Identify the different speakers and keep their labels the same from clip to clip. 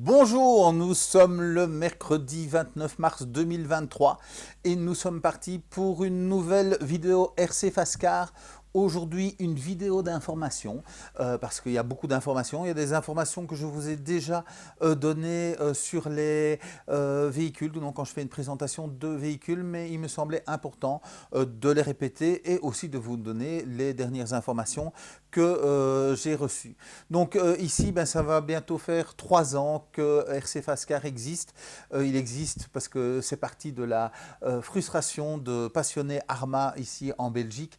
Speaker 1: Bonjour, nous sommes le mercredi 29 mars 2023 et nous sommes partis pour une nouvelle vidéo RC Fascar. Aujourd'hui, une vidéo d'information, parce qu'il y a beaucoup d'informations. Il y a des informations que je vous ai déjà données sur les véhicules, donc quand je fais une présentation de véhicules, mais il me semblait important de les répéter et aussi de vous donner les dernières informations que j'ai reçues. Donc ici, ben, ça va bientôt faire 3 ans que RC Fascar existe. Il existe parce que c'est parti de la frustration de passionnés Arma ici en Belgique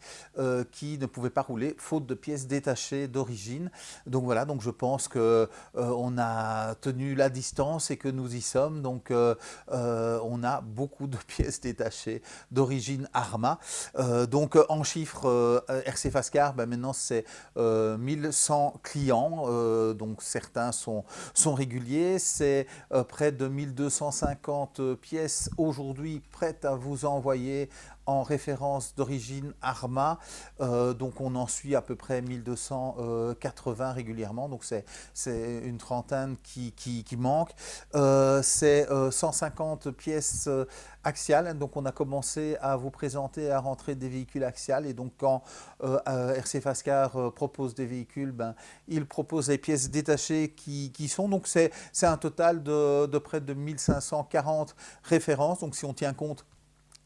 Speaker 1: qui ne pouvaient pas rouler faute de pièces détachées d'origine. Donc voilà, donc je pense que on a tenu la distance et que nous y sommes. Donc on a beaucoup de pièces détachées d'origine Arma. Donc en chiffres, RC Fascar, ben maintenant c'est 1100 clients, donc certains sont réguliers, c'est près de 1250 pièces aujourd'hui prêtes à vous envoyer en référence d'origine Arma, donc on en suit à peu près 1280 régulièrement, donc c'est une trentaine qui manque. C'est 150 pièces axiales, donc on a commencé à vous présenter, à rentrer des véhicules axiales, et donc quand RC Fascar propose des véhicules, ben, il propose les pièces détachées qui sont, donc c'est un total de près de 1540 références, donc si on tient compte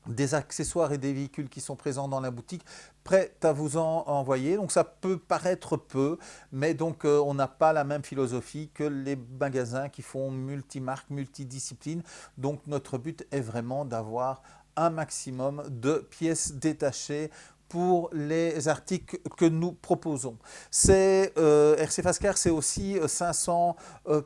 Speaker 1: des accessoires et des véhicules qui sont présents dans la boutique, prêts à vous en envoyer. Donc ça peut paraître peu, mais donc on n'a pas la même philosophie que les magasins qui font multimarques, multidisciplines. Donc notre but est vraiment d'avoir un maximum de pièces détachées pour les articles que nous proposons. C'est RC Fascar, c'est aussi 500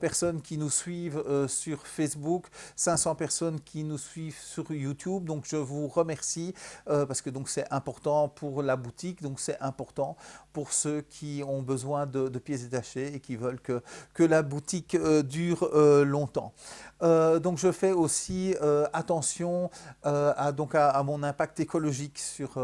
Speaker 1: personnes qui nous suivent sur Facebook, 500 personnes qui nous suivent sur YouTube. Donc je vous remercie parce que donc c'est important pour la boutique, donc c'est important pour ceux qui ont besoin de pièces détachées et qui veulent que la boutique dure longtemps. Donc je fais aussi attention à mon impact écologique sur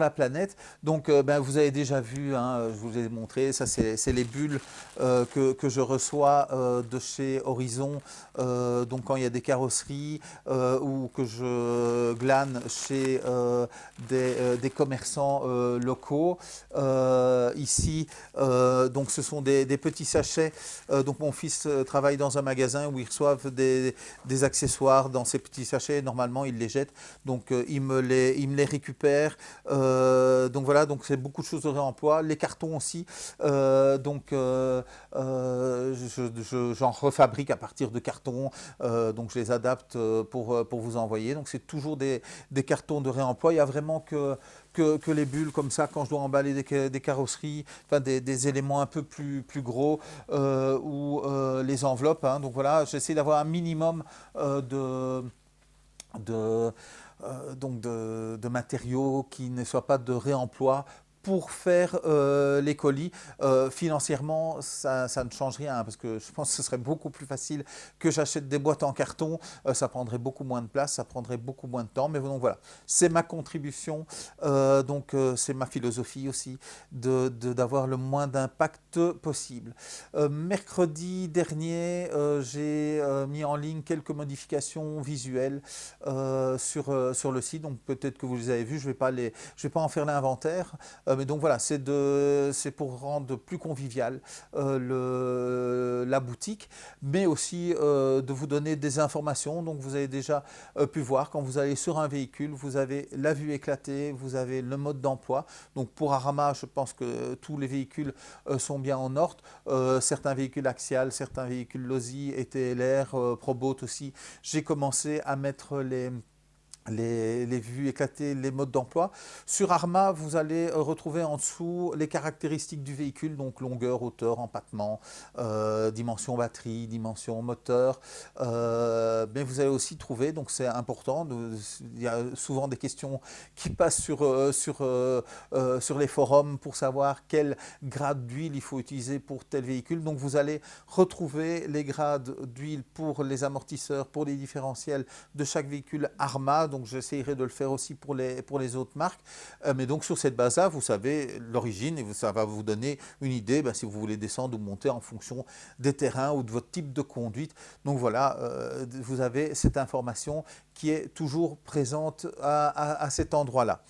Speaker 1: la planète. Donc ben, vous avez déjà vu, hein, je vous ai montré, ça c'est les bulles que je reçois de chez Horizon, donc quand il y a des carrosseries ou que je glane chez des commerçants locaux. Ici, donc ce sont des petits sachets. Donc mon fils travaille dans un magasin où ils reçoivent des accessoires dans ces petits sachets. Normalement, il les jette. Donc il me les récupère. Donc voilà, donc c'est beaucoup de choses de réemploi. Les cartons aussi. Donc j'en refabrique à partir de cartons. Donc je les adapte pour vous envoyer. Donc c'est toujours des cartons de réemploi. Il y a vraiment que les bulles comme ça, quand je dois emballer des carrosseries, enfin des éléments un peu plus gros, ou les enveloppes. Hein. Donc voilà, j'essaie d'avoir un minimum de, de matériaux qui ne soient pas de réemploi pour faire les colis. Financièrement, ça ne change rien, hein, parce que je pense que ce serait beaucoup plus facile que j'achète des boîtes en carton. Ça prendrait beaucoup moins de place, ça prendrait beaucoup moins de temps. Mais donc voilà, c'est ma contribution. Donc c'est ma philosophie aussi d'avoir le moins d'impact possible. Mercredi dernier, j'ai mis en ligne quelques modifications visuelles sur le site. Donc peut-être que vous les avez vues. Je vais pas en faire l'inventaire. Mais donc voilà, c'est pour rendre plus convivial la boutique, mais aussi de vous donner des informations. Donc vous avez déjà pu voir, quand vous allez sur un véhicule, vous avez la vue éclatée, vous avez le mode d'emploi. Donc pour Arama, je pense que tous les véhicules sont bien en ordre. Certains véhicules axiales, certains véhicules Losi et TLR, Proboat aussi. J'ai commencé à mettre les vues éclatées, les modes d'emploi. Sur Arma, vous allez retrouver en dessous les caractéristiques du véhicule, donc longueur, hauteur, empattement, dimension batterie, dimension moteur. Mais vous allez aussi trouver, donc c'est important, il y a souvent des questions qui passent sur les forums pour savoir quel grade d'huile il faut utiliser pour tel véhicule. Donc vous allez retrouver les grades d'huile pour les amortisseurs, pour les différentiels de chaque véhicule Arma. Donc donc j'essaierai de le faire aussi pour les autres marques. Mais donc sur cette base-là, vous savez l'origine et ça va vous donner une idée si vous voulez descendre ou monter en fonction des terrains ou de votre type de conduite. Donc voilà, vous avez cette information qui est toujours présente à cet endroit-là.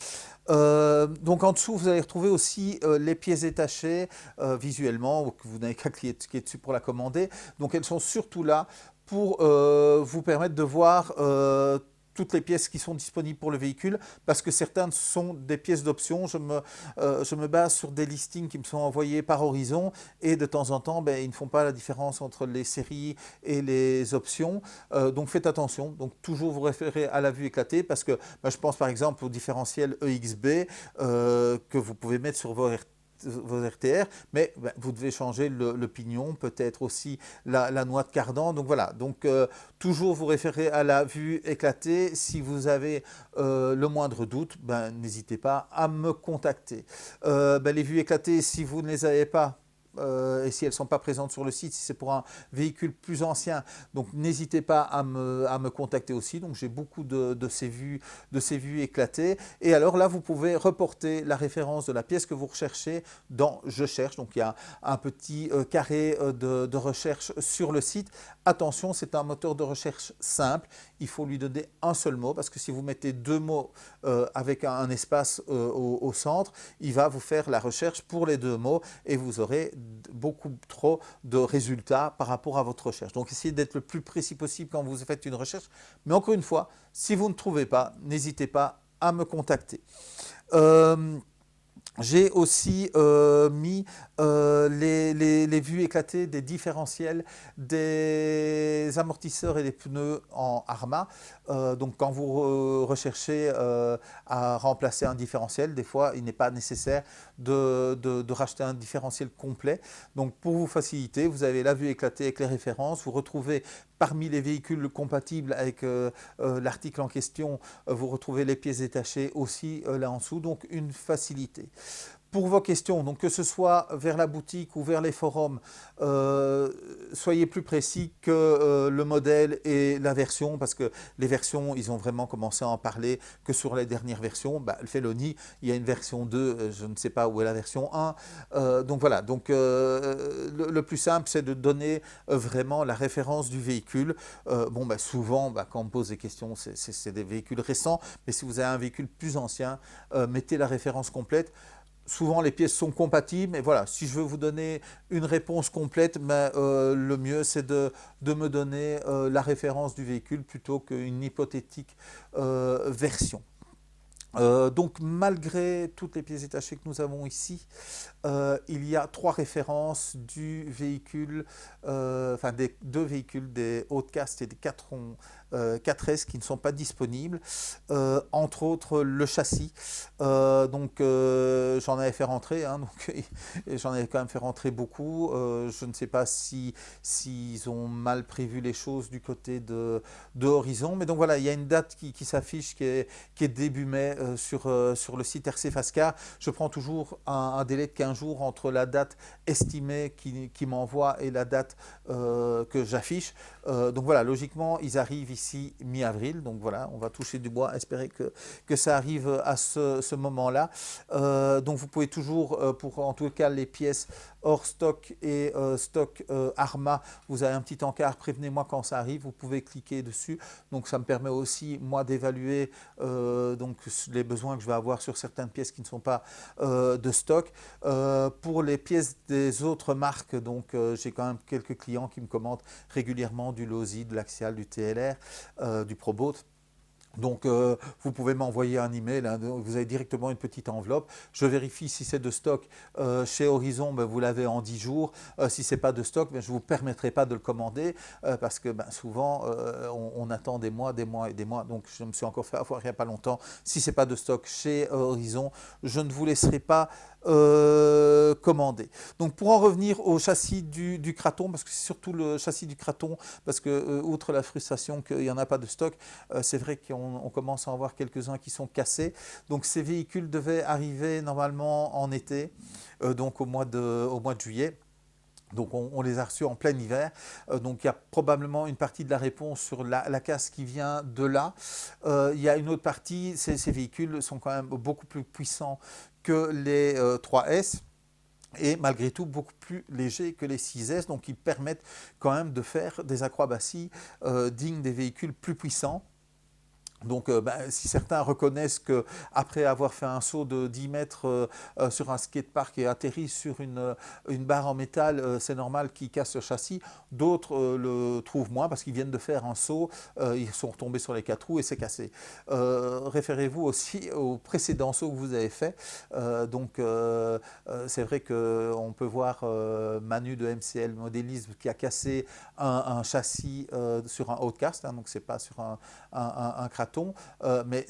Speaker 1: Donc en dessous, vous allez retrouver aussi les pièces détachées visuellement, que vous n'avez qu'à cliquer dessus pour la commander. Donc elles sont surtout là pour vous permettre de voir toutes les pièces qui sont disponibles pour le véhicule, parce que certaines sont des pièces d'option. Je me base sur des listings qui me sont envoyés par Horizon, et de temps en temps, ils ne font pas la différence entre les séries et les options. Donc faites attention, donc toujours vous référez à la vue éclatée, parce que je pense par exemple au différentiel EXB que vous pouvez mettre sur vos RTR, mais vous devez changer le pignon, peut-être aussi la noix de cardan. Donc voilà, donc toujours vous référez à la vue éclatée. Si vous avez le moindre doute, n'hésitez pas à me contacter. Les vues éclatées, si vous ne les avez pas, et si elles ne sont pas présentes sur le site, si c'est pour un véhicule plus ancien, donc n'hésitez pas à me contacter aussi. Donc j'ai beaucoup de ces vues éclatées. Et alors là, vous pouvez reporter la référence de la pièce que vous recherchez dans Je cherche. Donc il y a un petit carré de recherche sur le site. Attention, c'est un moteur de recherche simple. Il faut lui donner un seul mot, parce que si vous mettez deux mots avec un espace au centre, il va vous faire la recherche pour les deux mots et vous aurez beaucoup trop de résultats par rapport à votre recherche. Donc essayez d'être le plus précis possible quand vous faites une recherche. Mais encore une fois, si vous ne trouvez pas, n'hésitez pas à me contacter. J'ai aussi mis les vues éclatées des différentiels des amortisseurs et des pneus en Arma. Donc quand vous recherchez à remplacer un différentiel, des fois il n'est pas nécessaire de racheter un différentiel complet. Donc pour vous faciliter, vous avez la vue éclatée avec les références. Vous retrouvez parmi les véhicules compatibles avec l'article en question, vous retrouvez les pièces détachées aussi là en dessous. Donc une facilité. Pour vos questions, donc que ce soit vers la boutique ou vers les forums, soyez plus précis que le modèle et la version, parce que les versions, ils ont vraiment commencé à en parler que sur les dernières versions. Le Felony, il y a une version 2, je ne sais pas où est la version 1. Donc voilà, donc, le plus simple, c'est de donner vraiment la référence du véhicule. Souvent, quand on me pose des questions, c'est des véhicules récents, mais si vous avez un véhicule plus ancien, mettez la référence complète. Souvent, les pièces sont compatibles, mais voilà, si je veux vous donner une réponse complète, le mieux, c'est de me donner la référence du véhicule plutôt qu'une hypothétique version. Donc, malgré toutes les pièces détachées que nous avons ici, il y a 3 références du véhicule, des 2 véhicules, des Outcast et des 4S qui ne sont pas disponibles, entre autres le châssis. J'en avais fait rentrer, j'en avais quand même fait rentrer beaucoup. Je ne sais pas s'ils ont mal prévu les choses du côté de Horizon, mais donc voilà, il y a une date qui s'affiche qui est début mai sur le site RC Fascar. Je prends toujours un délai de 15 jours entre la date estimée qui m'envoie et la date que j'affiche. Donc voilà, logiquement, ils arrivent ici mi-avril. Donc voilà, on va toucher du bois, espérer que ça arrive à ce moment-là. Donc vous pouvez toujours, pour en tout cas les pièces hors stock et stock Arma, vous avez un petit encart, prévenez-moi quand ça arrive, vous pouvez cliquer dessus. Donc ça me permet aussi, moi, d'évaluer les besoins que je vais avoir sur certaines pièces qui ne sont pas de stock. Pour les pièces des autres marques, donc j'ai quand même quelques clients qui me commandent régulièrement du Losi, de l'Axial, du TLR, du Proboat. Donc vous pouvez m'envoyer un email, vous avez directement une petite enveloppe, je vérifie si c'est de stock chez Horizon, vous l'avez en 10 jours, si ce n'est pas de stock, je ne vous permettrai pas de le commander parce que souvent on attend des mois et des mois, donc je me suis encore fait avoir il n'y a pas longtemps, si ce n'est pas de stock chez Horizon, je ne vous laisserai pas commander. Donc pour en revenir au châssis du Kraton, parce que c'est surtout le châssis du Kraton, parce que outre la frustration qu'il n'y en a pas de stock, c'est vrai qu'on commence à en voir quelques-uns qui sont cassés. Donc ces véhicules devaient arriver normalement en été, donc au mois de juillet. Donc on les a reçus en plein hiver, donc il y a probablement une partie de la réponse sur la casse qui vient de là. Il y a une autre partie, ces véhicules sont quand même beaucoup plus puissants que les 3S et malgré tout beaucoup plus légers que les 6S, donc ils permettent quand même de faire des acrobaties dignes des véhicules plus puissants. Donc si certains reconnaissent qu'après avoir fait un saut de 10 mètres sur un skatepark et atterri sur une barre en métal, c'est normal qu'ils cassent le châssis, d'autres le trouvent moins parce qu'ils viennent de faire un saut, ils sont retombés sur les 4 roues et c'est cassé. Référez-vous aussi au précédent saut que vous avez fait. C'est vrai qu'on peut voir Manu de MCL Modélisme qui a cassé un châssis sur un outcast, hein, donc c'est pas sur un craton. Mais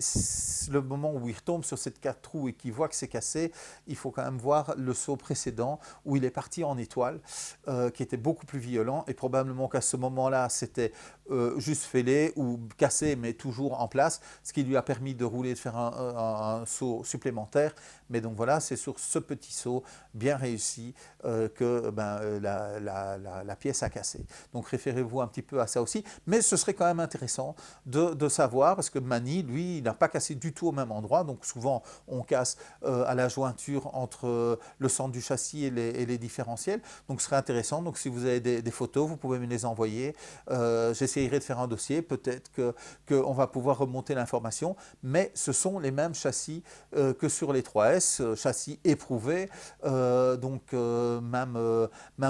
Speaker 1: le moment où il retombe sur cette 4 roues et qu'il voit que c'est cassé, il faut quand même voir le saut précédent où il est parti en étoile, qui était beaucoup plus violent et probablement qu'à ce moment-là c'était juste fêlé ou cassé mais toujours en place, ce qui lui a permis de rouler, de faire un saut supplémentaire. Mais donc voilà, c'est sur ce petit saut bien réussi que la pièce a cassé. Donc référez-vous un petit peu à ça aussi, mais ce serait quand même intéressant de savoir, parce que Mani, lui, il n'a pas cassé du tout au même endroit, donc souvent on casse à la jointure entre le centre du châssis et les différentiels, donc ce serait intéressant. Donc si vous avez des photos, vous pouvez me les envoyer, j'essayerai de faire un dossier, peut-être qu'on va pouvoir remonter l'information, mais ce sont les mêmes châssis que sur les 3S, châssis éprouvés, même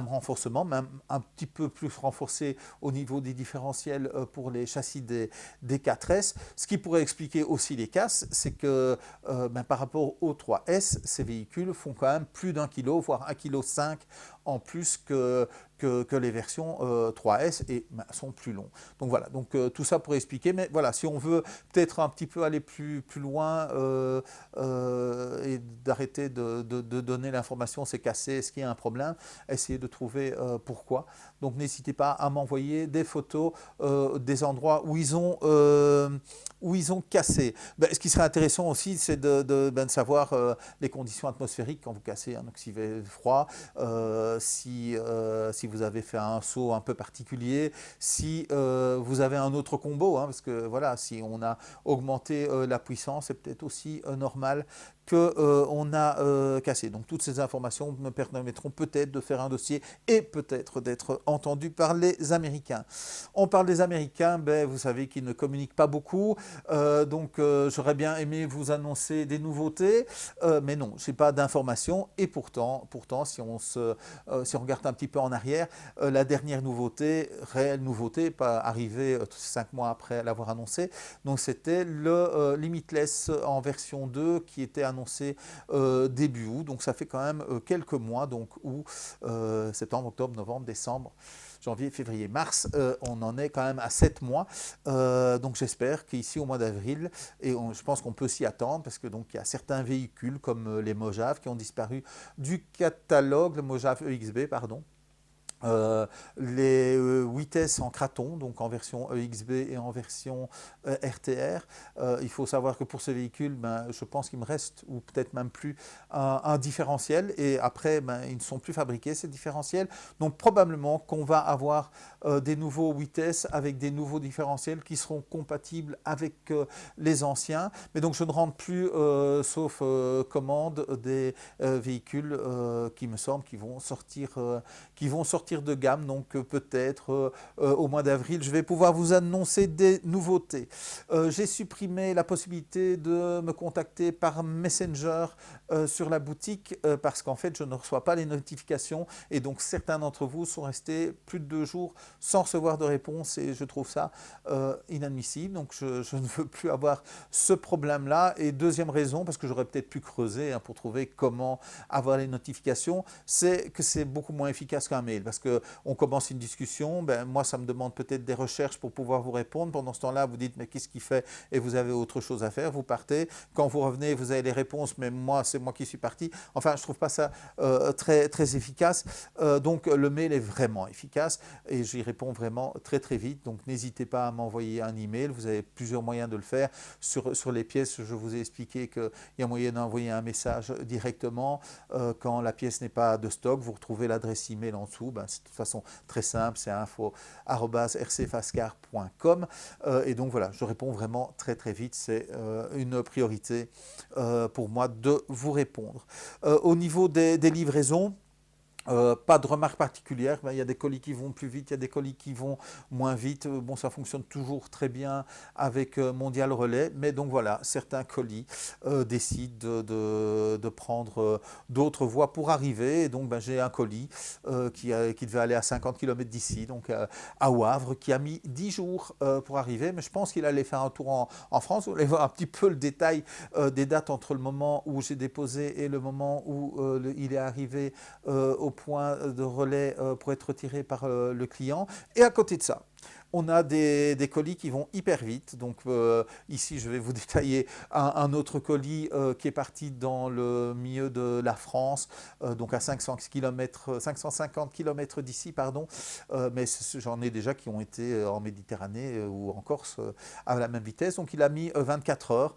Speaker 1: renforcement, même un petit peu plus renforcé au niveau des différentiels pour les châssis des 4S. Ce qui pourrait expliquer aussi les casses, c'est que par rapport aux 3S, ces véhicules font quand même plus d'1 kg, voire 1,5 kg en plus que les versions 3S et sont plus longs. Donc voilà, donc tout ça pour expliquer, mais voilà, si on veut peut-être un petit peu aller plus loin et d'arrêter de donner l'information c'est cassé, est-ce qu'il y a un problème, essayez de trouver pourquoi. Donc n'hésitez pas à m'envoyer des photos des endroits où ils ont cassé. Ce qui serait intéressant aussi, c'est de savoir les conditions atmosphériques quand vous cassez un oxyde froid, si vous avez fait un saut un peu particulier, si vous avez un autre combo, hein, parce que voilà, si on a augmenté la puissance, c'est peut-être aussi normal qu'on a cassé. Donc toutes ces informations me permettront peut-être de faire un dossier et peut-être d'être entendu par les Américains. On parle des Américains, vous savez qu'ils ne communiquent pas beaucoup, j'aurais bien aimé vous annoncer des nouveautés, mais non, je n'ai pas d'informations et pourtant si on regarde un petit peu en arrière, la dernière nouveauté, réelle nouveauté, pas arrivée 5 mois après l'avoir annoncé, donc c'était le Limitless en version 2 qui était annoncé début août, donc ça fait quand même quelques mois, donc août, septembre, octobre, novembre, décembre, janvier, février, mars, on en est quand même à 7 mois, donc j'espère qu'ici au mois d'avril, et je pense qu'on peut s'y attendre, parce que donc il y a certains véhicules comme les Mojave qui ont disparu du catalogue, le Mojave EXB, pardon. Les 8S en Kraton, donc en version EXB et en version RTR. Il faut savoir que pour ce véhicule, je pense qu'il me reste, ou peut-être même plus, un différentiel. Et après, ils ne sont plus fabriqués, ces différentiels. Donc probablement qu'on va avoir des nouveaux 8S avec des nouveaux différentiels qui seront compatibles avec les anciens. Mais donc je ne rentre plus, sauf commande, des véhicules qui me semble qui vont sortir de gamme, donc peut-être au mois d'avril, je vais pouvoir vous annoncer des nouveautés. J'ai supprimé la possibilité de me contacter par Messenger sur la boutique parce qu'en fait, je ne reçois pas les notifications et donc certains d'entre vous sont restés plus de 2 jours sans recevoir de réponse et je trouve ça inadmissible. Donc je ne veux plus avoir ce problème-là. Et deuxième raison, parce que j'aurais peut-être pu creuser pour trouver comment avoir les notifications, c'est que c'est beaucoup moins efficace qu'un mail. Parce parce qu'on commence une discussion, ben, moi ça me demande peut-être des recherches pour pouvoir vous répondre. Pendant ce temps-là, vous dites mais qu'est-ce qu'il fait et vous avez autre chose à faire, vous partez. Quand vous revenez, vous avez les réponses, mais moi c'est moi qui suis parti. Enfin, je ne trouve pas ça très efficace. Donc le mail est vraiment efficace et j'y réponds vraiment très vite. Donc n'hésitez pas à m'envoyer un email. Vous avez plusieurs moyens de le faire. Sur les pièces, je vous ai expliqué qu'il y a moyen d'envoyer un message directement. Quand la pièce n'est pas de stock, vous retrouvez l'adresse email en dessous. Ben, c'est de toute façon très simple, c'est info@rcfascar.com. Et donc voilà, je réponds vraiment très vite. C'est une priorité pour moi de vous répondre. Au niveau des livraisons, pas de remarque particulière, il y a des colis qui vont plus vite, il y a des colis qui vont moins vite. Bon, ça fonctionne toujours très bien avec Mondial Relais, mais donc voilà, certains colis décident de prendre d'autres voies pour arriver. Et donc j'ai un colis qui devait aller à 50 km d'ici, donc à Wavre, qui a mis 10 jours pour arriver, mais je pense qu'il allait faire un tour en France. Vous allez voir un petit peu le détail des dates entre le moment où j'ai déposé et le moment où il est arrivé au point de relais pour être retiré par le client. Et à côté de ça, on a des colis qui vont hyper vite. Donc ici, je vais vous détailler un autre colis qui est parti dans le milieu de la France, donc à 550 km d'ici, pardon. Mais j'en ai déjà qui ont été en Méditerranée ou en Corse à la même vitesse. Donc il a mis 24 heures.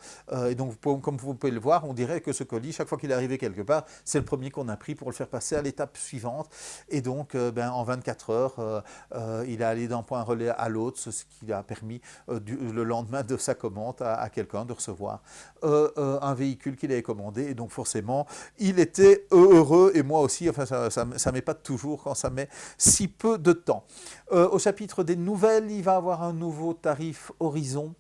Speaker 1: Et donc comme vous pouvez le voir, on dirait que ce colis, chaque fois qu'il est arrivé quelque part, c'est le premier qu'on a pris pour le faire passer à l'étape suivante. Et donc en 24 heures, il est allé d'un point relais à l'autre, ce qui a permis le lendemain de sa commande à quelqu'un de recevoir un véhicule qu'il avait commandé. Et donc forcément, il était heureux et moi aussi. Enfin, ça m'épate toujours quand ça met si peu de temps. Au chapitre des nouvelles, il va avoir un nouveau tarif Horizon.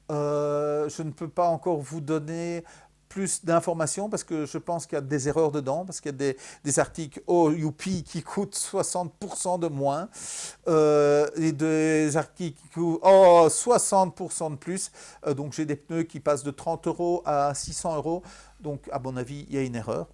Speaker 1: Je ne peux pas encore vous donner plus d'informations parce que je pense qu'il y a des erreurs dedans, parce qu'il y a des articles oh youpi qui coûtent 60% de moins et des articles qui coûtent 60% de plus. Donc j'ai des pneus qui passent de 30 € à 600 €. Donc à mon avis, il y a une erreur.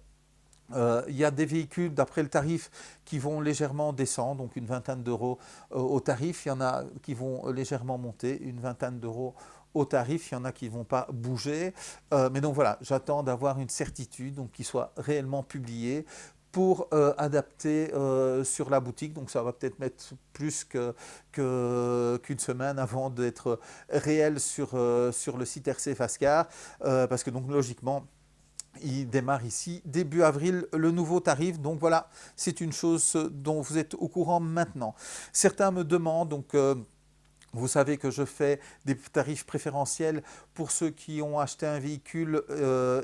Speaker 1: Il y a des véhicules, d'après le tarif, qui vont légèrement descendre, donc une vingtaine d'euros au tarif. Il y en a qui vont légèrement monter, une vingtaine d'euros au tarif. Il y en a qui ne vont pas bouger. Mais donc voilà, j'attends d'avoir une certitude, donc qui soit réellement publiée pour adapter sur la boutique. Donc ça va peut-être mettre plus qu'une semaine avant d'être réel sur le site RC Fascar. Parce que donc logiquement, il démarre ici, début avril, le nouveau tarif. Donc voilà, c'est une chose dont vous êtes au courant maintenant. Certains me demandent, donc vous savez que je fais des tarifs préférentiels pour ceux qui ont acheté un véhicule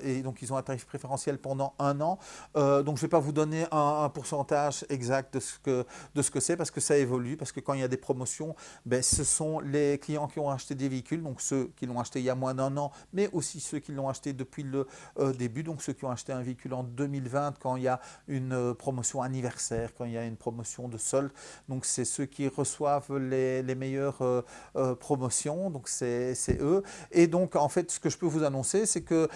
Speaker 1: et donc ils ont un tarif préférentiel pendant 1 an. Donc je ne vais pas vous donner un pourcentage exact de ce que c'est parce que ça évolue, parce que quand il y a des promotions, ben, ce sont les clients qui ont acheté des véhicules, donc ceux qui l'ont acheté il y a moins d'1 an, mais aussi ceux qui l'ont acheté depuis le début, donc ceux qui ont acheté un véhicule en 2020 quand il y a une promotion anniversaire, quand il y a une promotion de solde. Donc c'est ceux qui reçoivent les meilleurs promotion, donc c'est eux. Et donc en fait ce que je peux vous annoncer, c'est que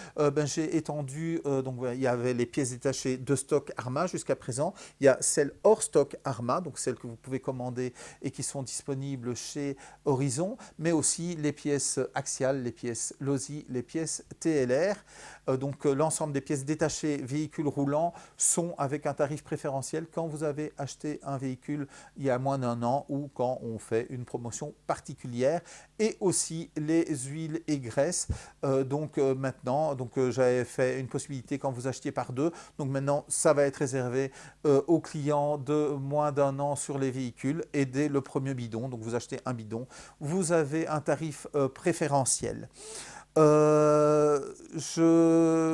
Speaker 1: j'ai étendu, donc il y avait les pièces détachées de stock Arma jusqu'à présent, il y a celles hors stock Arma, donc celles que vous pouvez commander et qui sont disponibles chez Horizon, mais aussi les pièces axiales, les pièces LOSI, les pièces TLR. Donc l'ensemble des pièces détachées véhicules roulants sont avec un tarif préférentiel quand vous avez acheté un véhicule il y a moins d'1 an ou quand on fait une promotion particulière, et aussi les huiles et graisses. Maintenant, j'avais fait une possibilité quand vous achetiez par 2, donc maintenant ça va être réservé aux clients de moins d'1 an sur les véhicules, et dès le premier bidon, donc vous achetez un bidon, vous avez un tarif préférentiel. Je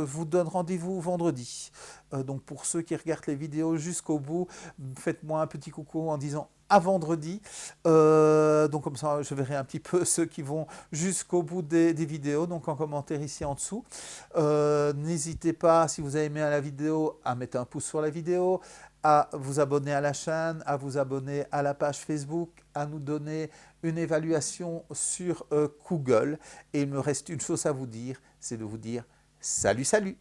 Speaker 1: vous donne rendez-vous vendredi. Donc pour ceux qui regardent les vidéos jusqu'au bout, faites-moi un petit coucou en disant à vendredi. Donc comme ça, je verrai un petit peu ceux qui vont jusqu'au bout des vidéos, donc en commentaire ici en dessous. N'hésitez pas, si vous avez aimé la vidéo, à mettre un pouce sur la vidéo, à vous abonner à la chaîne, à vous abonner à la page Facebook, à nous donner une évaluation sur Google. Et il me reste une chose à vous dire, c'est de vous dire salut, salut!